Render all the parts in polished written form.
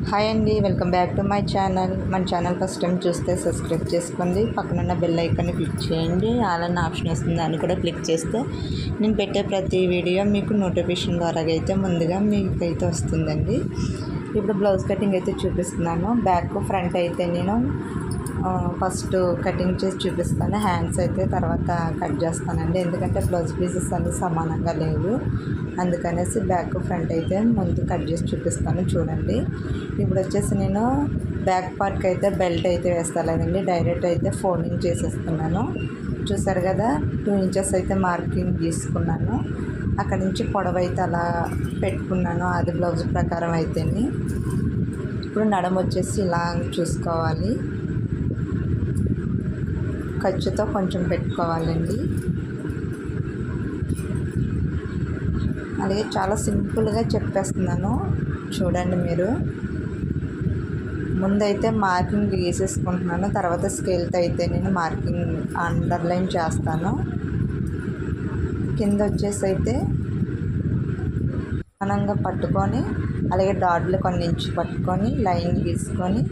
Hi అండి, welcome back to my channel. మన channel first time చూస్తే సబ్స్క్రైబ్ చేసుకోండి, పక్కనున్న బెల్ ఐకాన్ని క్లిక్ చేయండి. ఆల్ అన్న ఆప్షన్ వస్తుంది, దాన్ని కూడా క్లిక్ చేస్తే నేను పెట్టే ప్రతి వీడియో మీకు నోటిఫికేషన్ ద్వారా అయితే ముందుగా మీకైతే వస్తుందండి. ఇప్పుడు బ్లౌజ్ కటింగ్ అయితే చూపిస్తున్నాను. బ్యాక్ ఫ్రంట్ అయితే నేను ఫస్ట్ కటింగ్ చేసి చూపిస్తాను. హ్యాండ్స్ అయితే తర్వాత కట్ చేస్తానండి, ఎందుకంటే బ్లౌజ్ పీసెస్ అన్నీ సమానంగా లేవు, అందుకనేసి బ్యాక్ ఫ్రంట్ అయితే ముందు కట్ చేసి చూపిస్తాను. చూడండి, ఇప్పుడు వచ్చేసి నేను బ్యాక్ పార్ట్కి అయితే బెల్ట్ అయితే వేస్తానండి. డైరెక్ట్ అయితే ఫోల్డింగ్ చేసేస్తున్నాను. చూసారు కదా, 2 ఇంచెస్ అయితే మార్కింగ్ తీసుకున్నాను. అక్కడి నుంచి పొడవు అయితే అలా పెట్టుకున్నాను, అది బ్లౌజ్ ప్రకారం అయితేని. ఇప్పుడు నడుము వచ్చేసి ఇలా చూసుకోవాలి, ఖర్చుతో కొంచెం పెట్టుకోవాలండి. అలాగే చాలా సింపుల్గా చెప్పేస్తున్నాను, చూడండి మీరు. ముందైతే మార్కింగ్ గీసేసుకుంటున్నాను, తర్వాత స్కేల్తో అయితే నేను మార్కింగ్ అండర్లైన్ చేస్తాను. కింద వచ్చేసి అయితే సమానంగా పట్టుకొని, అలాగే డాట్లు కొన్ని ఇంచు పట్టుకొని లైన్ గీసుకొని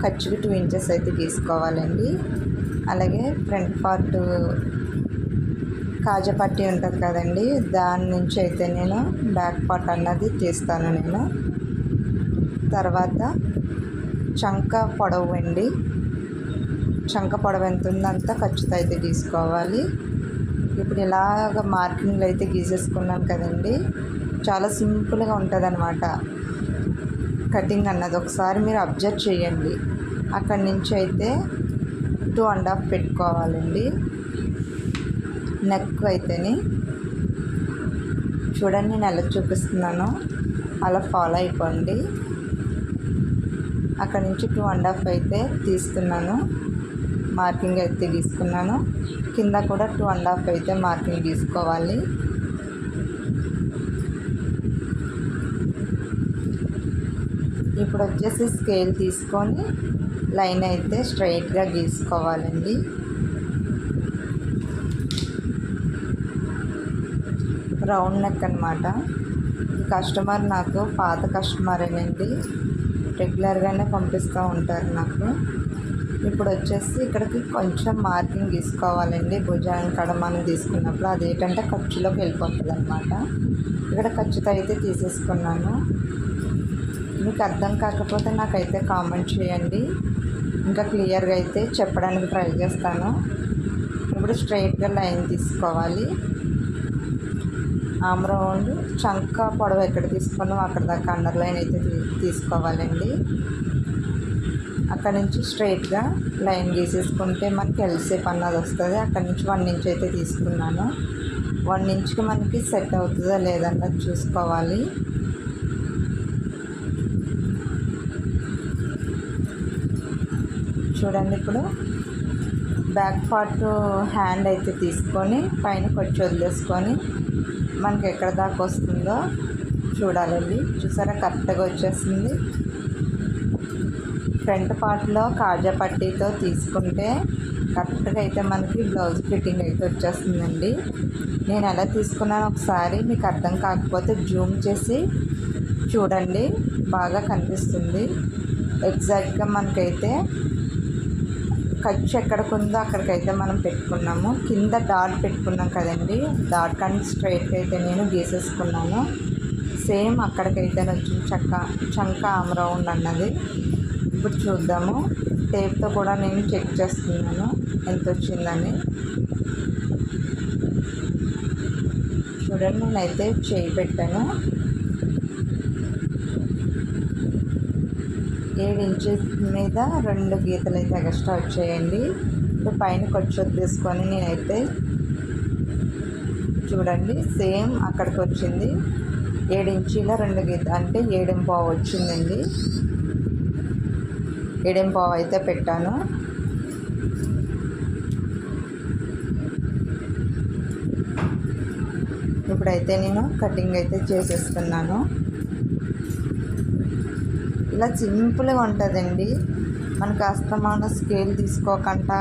ఖర్చుకి 2 ఇంచెస్ అయితే గీసుకోవాలండి. అలాగే ఫ్రంట్ పార్ట్ కాజా పట్టీ ఉంటుంది కదండి, దాని నుంచి అయితే నేను బ్యాక్ పార్ట్ అన్నది తీస్తాను నేను. తర్వాత చంక పొడవు అండి, చంక పొడవు ఎంత ఉందంతా ఖర్చుతో అయితే గీసుకోవాలి. ఇప్పుడు ఇలాగ మార్కింగ్లు అయితే గీసేసుకున్నాను కదండి, చాలా సింపుల్గా ఉంటుంది అన్నమాట కటింగ్ అన్నది. ఒకసారి మీరు అబ్జర్వ్ చేయండి. అక్కడి నుంచి అయితే 2.5 పెట్టుకోవాలండి నెక్ అయితేని. చూడండి, నేను ఎలా చూపిస్తున్నాను అలా ఫాలో అయిపోండి. అక్కడి నుంచి 2.5 అయితే తీస్తున్నాను, మార్కింగ్ అయితే గీసుకున్నాను. కింద కూడా 2.5 అయితే మార్కింగ్ గీసుకోవాలి. ఇప్పుడు వచ్చేసి స్కేల్ తీసుకొని లైన్ అయితే స్ట్రైట్గా గీసుకోవాలండి. రౌండ్ నెక్ అనమాట. ఈ కస్టమర్ నాకు పాత కస్టమరేనండి, రెగ్యులర్గానే పంపిస్తూ ఉంటారు నాకు. ఇప్పుడు వచ్చేసి ఇక్కడికి కొంచెం మార్కింగ్ గీసుకోవాలండి. భుజాన్ని కడ మనం తీసుకున్నప్పుడు అదేంటంటే ఖర్చులోకి వెళ్ళిపోతుంది అనమాట. ఇక్కడ ఖర్చుతో అయితే తీసేసుకున్నాను. మీకు అర్థం కాకపోతే నాకైతే కామెంట్ చేయండి, ఇంకా క్లియర్గా అయితే చెప్పడానికి ట్రై చేస్తాను. ఇప్పుడు స్ట్రైట్గా లైన్ తీసుకోవాలి. ఆమ్ రౌండ్ చంక పొడవు ఎక్కడ తీసుకున్నాం అక్కడ దాకా అండర్లైన్ అయితే తీసుకోవాలండి. అక్కడ నుంచి స్ట్రైట్గా లైన్ గీసేసుకుంటే మనకి ఎల్ షేప్ అన్నది వస్తుంది. అక్కడ నుంచి 1 ఇంచ్ అయితే తీసుకున్నాను. 1 ఇంచ్కి మనకి సెట్ అవుతుందా లేదన్నది చూసుకోవాలి. చూడండి, ఇప్పుడు బ్యాక్ పార్ట్ హ్యాండ్ అయితే తీసుకొని పైన కొంచెం వదిలేసుకొని మనకి ఎక్కడ దాకా వస్తుందో చూడాలండి. చూసారా, కరెక్ట్గా వచ్చేస్తుంది. ఫ్రంట్ పార్ట్లో కాజా పట్టీతో తీసుకుంటే కరెక్ట్గా అయితే మనకి బ్లౌజ్ ఫిట్టింగ్ అయితే వచ్చేస్తుందండి. నేను ఎలా తీసుకున్నాను ఒకసారి మీకు అర్థం కాకపోతే జూమ్ చేసి చూడండి, బాగా కనిపిస్తుంది. ఎగ్జాక్ట్గా మనకైతే ఖర్చు ఎక్కడికి ఉందో అక్కడికైతే మనం పెట్టుకున్నాము. కింద డాట్ పెట్టుకున్నాం కదండి, డాట్ కానీ స్ట్రైట్గా అయితే నేను గీసేసుకున్నాను. సేమ్ అక్కడికైతే వచ్చింది చంక ఆమ్ రౌండ్ అన్నది. ఇప్పుడు చూద్దాము, టేప్తో కూడా నేను చెక్ చేస్తున్నాను ఎంత వచ్చిందని. చూడండి, నేనైతే చేయి పెట్టాను. 7 ఇంచెస్ మీద 2 గీతలు అయితే ఎక్స్ట్రా వచ్చాయండి. ఇప్పుడు పైన కొంచెం తీసుకొని నేనైతే చూడండి సేమ్ అక్కడికి వచ్చింది. 7 ఇంచీల 2 గీతలు అంటే 7.5 వచ్చిందండి. 7.5 అయితే పెట్టాను. ఇప్పుడైతే నేను కటింగ్ అయితే చేసేస్తున్నాను. ఇలా సింపుల్గా ఉంటుందండి, మనకు అస్తమాన స్కేల్ తీసుకోకుండా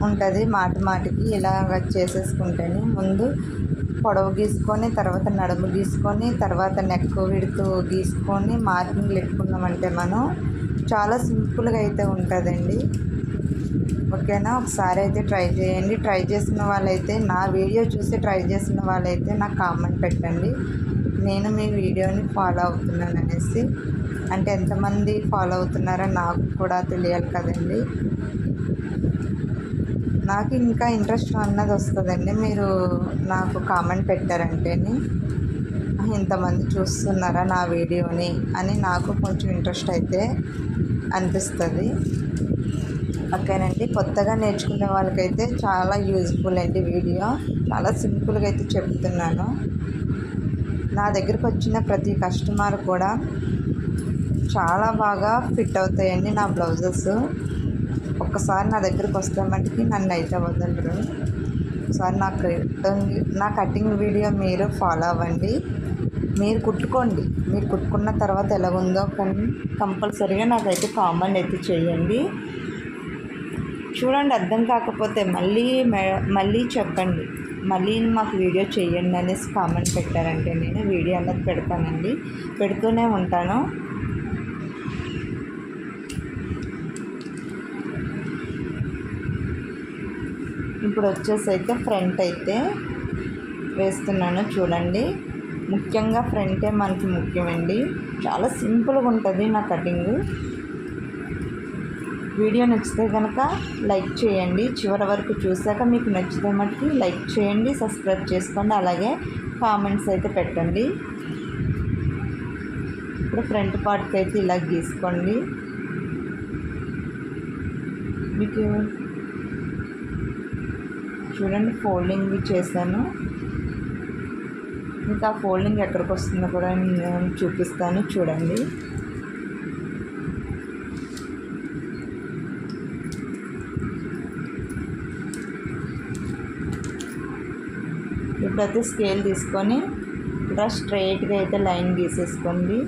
ఉంటుంది. మాటికి ఇలాగ చేసేసుకుంటేనే ముందు పొడవు గీసుకొని తర్వాత నడుము గీసుకొని తర్వాత నెక్ విడుతూ గీసుకొని మార్కింగ్ పెట్టుకున్నామంటే మనం చాలా సింపుల్గా అయితే ఉంటుందండి. ఓకేనా, ఒకసారి అయితే ట్రై చేయండి. ట్రై చేసిన వాళ్ళైతే, నా వీడియో చూసి ట్రై చేసిన వాళ్ళైతే నాకు కామెంట్ పెట్టండి, నేను మీ వీడియోని ఫాలో అవుతున్నాను అనేసి. అంటే ఎంతమంది ఫాలో అవుతున్నారో నాకు కూడా తెలియాలి కదండి. నాకు ఇంకా ఇంట్రెస్ట్ అన్నది వస్తుందండి మీరు నాకు కామెంట్ పెట్టారంటేనే, ఇంతమంది చూస్తున్నారా నా వీడియోని అని నాకు కొంచెం ఇంట్రెస్ట్ అయితే అనిపిస్తుంది. ఓకేనండి, కొత్తగా నేర్చుకునే వాళ్ళకైతే చాలా యూజ్ఫుల్ అండి వీడియో. చాలా సింపుల్గా అయితే చెప్తున్నాను. నా దగ్గరకు వచ్చిన ప్రతి కస్టమర్ కూడా చాలా బాగా ఫిట్ అవుతాయండి నా బ్లౌజెస్. ఒక్కసారి నా దగ్గరకు వస్తే మటుకి నన్ను అయితే వదలరు. ఒకసారి నా కటింగ్ వీడియో మీరు ఫాలో అవ్వండి, మీరు కుట్టుకోండి. మీరు కుట్టుకున్న తర్వాత ఎలాగుందో కంపల్సరీగా నాకైతే కామెంట్ అయితే చేయండి. చూడండి, అర్థం కాకపోతే మళ్ళీ చెప్పండి, మళ్ళీ మాకు వీడియో చేయండి అనేసి కామెంట్ పెట్టారంటే నేను వీడియో అన్నది పెడతానండి, పెడుతూనే ఉంటాను. ఇప్పుడు వచ్చేసి అయితే ఫ్రంట్ అయితే వేస్తున్నాను చూడండి. ముఖ్యంగా ఫ్రంటే మనకి ముఖ్యమండి. చాలా సింపుల్గా ఉంటుంది నా కటింగ్. వీడియో నచ్చితే కనుక లైక్ చేయండి. చివరి వరకు చూసాక మీకు నచ్చితే మటుకు లైక్ చేయండి, సబ్స్క్రైబ్ చేసుకోండి, అలాగే కామెంట్స్ అయితే పెట్టండి. ఇప్పుడు ఫ్రంట్ పార్ట్కి అయితే ఇలా గీసుకోండి. మీకు చూడండి ఫోల్డింగ్ చేశాను. ఇంకా ఫోల్డింగ్ ఎక్కడికి వస్తుందో కూడా నేను చూపిస్తాను చూడండి. ఇప్పుడైతే స్కేల్ తీసుకొని ఇలా స్ట్రైట్గా అయితే లైన్ గీసేసుకోండి.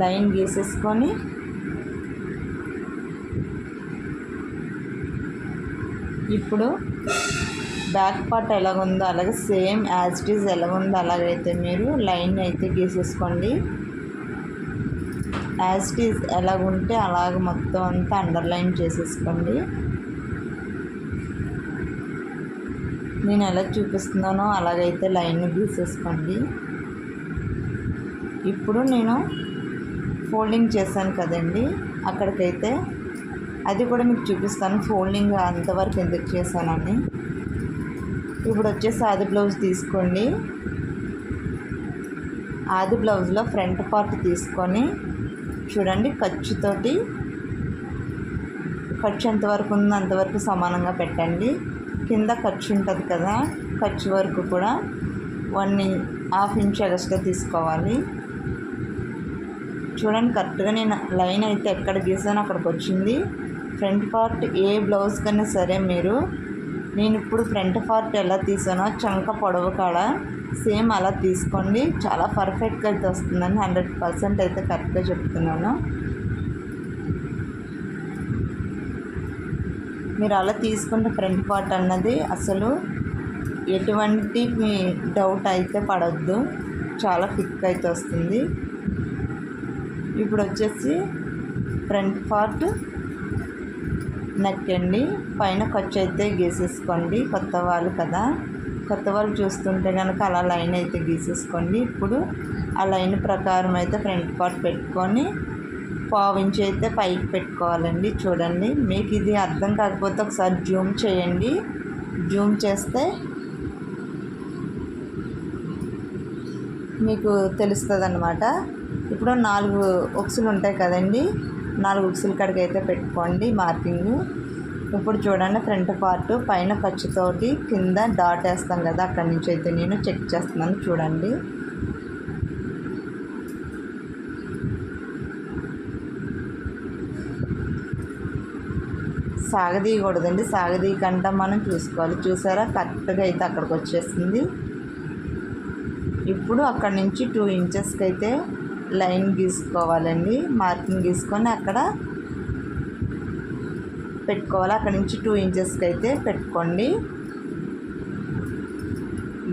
లైన్ గీసేసుకొని ఇప్పుడు బ్యాక్ పార్ట్ ఎలాగుందో అలాగే సేమ్ యాజ్ ఇట్ ఈజ్ ఎలాగుందో అలాగైతే మీరు లైన్ అయితే గీసేసుకోండి. యాజ్ ఇట్ ఈజ్ ఎలాగుంటే అలాగ మొత్తం అంతా అండర్లైన్ చేసేసుకోండి. నేను ఎలా చూపిస్తున్నానో అలాగైతే లైన్ గీసేసుకోండి. ఇప్పుడు నేను ఫోల్డింగ్ చేశాను కదండి, అక్కడికైతే అది కూడా మీకు చూపిస్తాను ఫోల్డింగ్ అంతవరకు ఎందుకు చేశానని. ఇప్పుడు వచ్చేసి ఆది బ్లౌజ్ తీసుకోండి. ఆది బ్లౌజ్లో ఫ్రంట్ పార్ట్ తీసుకొని చూడండి, ఖర్చుతోటి ఖర్చు ఎంతవరకు ఉందో అంతవరకు సమానంగా పెట్టండి. కింద ఖర్చు ఉంటుంది కదా, ఖర్చు వరకు కూడా 1.5 ఇంచ్ ఎక్స్ట్రా తీసుకోవాలి. చూడండి కరెక్ట్గా నేను లైన్ అయితే ఎక్కడ గీసానో అక్కడికి వచ్చింది. ఫ్రంట్ పార్ట్ ఏ బ్లౌజ్ కన్నా సరే నేను ఇప్పుడు ఫ్రంట్ పార్ట్ ఎలా తీసానో చంక పొడవు కాడ సేమ్ అలా తీసుకోండి. చాలా పర్ఫెక్ట్గా అయితే వస్తుందని 100% అయితే కరెక్ట్గా చెప్తున్నాను. మీరు అలా తీసుకుంటే ఫ్రంట్ పార్ట్ అన్నది అసలు ఎటువంటి డౌట్ అయితే పడొద్దు, చాలా ఫిట్ అయితే వస్తుంది. ఇప్పుడు వచ్చేసి ఫ్రంట్ పార్ట్ నెక్ అండి, పైన ఖర్చు అయితే గీసేసుకోండి. కొత్త వాళ్ళు కదా, కొత్త వాళ్ళు చూస్తుంటే కనుక అలా లైన్ అయితే గీసేసుకోండి. ఇప్పుడు ఆ లైన్ ప్రకారం అయితే ఫ్రంట్ పార్ట్ పెట్టుకొని 1/4 ఇంచ్ అయితే పైకి పెట్టుకోవాలండి. చూడండి, మీకు ఇది అర్థం కాకపోతే ఒకసారి జూమ్ చేయండి. జూమ్ చేస్తే మీకు తెలుస్తుంది అన్నమాట. ఇప్పుడు 4 ఉక్సులు ఉంటాయి కదండి, 4 ఉక్సుల కాడికి అయితే పెట్టుకోండి మార్కింగ్. ఇప్పుడు చూడండి ఫ్రంట్ పార్ట్ పైన ఖర్చుతోటి కింద డాట్ వేస్తాం కదా, అక్కడి నుంచి అయితే నేను చెక్ చేస్తున్నాను చూడండి. సాగదీయకూడదండి, సాగదీయకుండా మనం చూసుకోవాలి. చూసారా కరెక్ట్గా అయితే అక్కడికి వచ్చేసింది. ఇప్పుడు అక్కడి నుంచి 2 ఇంచెస్కి అయితే లైన్ గీసుకోవాలండి. మార్కింగ్ గీసుకొని అక్కడ పెట్టుకోవాలి. అక్కడ నుంచి 2 ఇంచెస్కి అయితే పెట్టుకోండి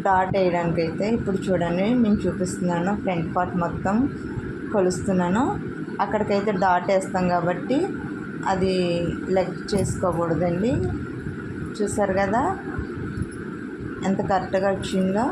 డాట్ వేయడానికైతే. ఇప్పుడు చూడండి నేను చూపిస్తున్నాను, ఫ్రంట్ పార్ట్ మొత్తం కొలుస్తున్నాను. అక్కడికైతే డాట్ వేస్తాం కాబట్టి అది లెగ్ చేసుకోకూడదండి. చూసారు కదా ఎంత కరెక్ట్గా వచ్చిందో.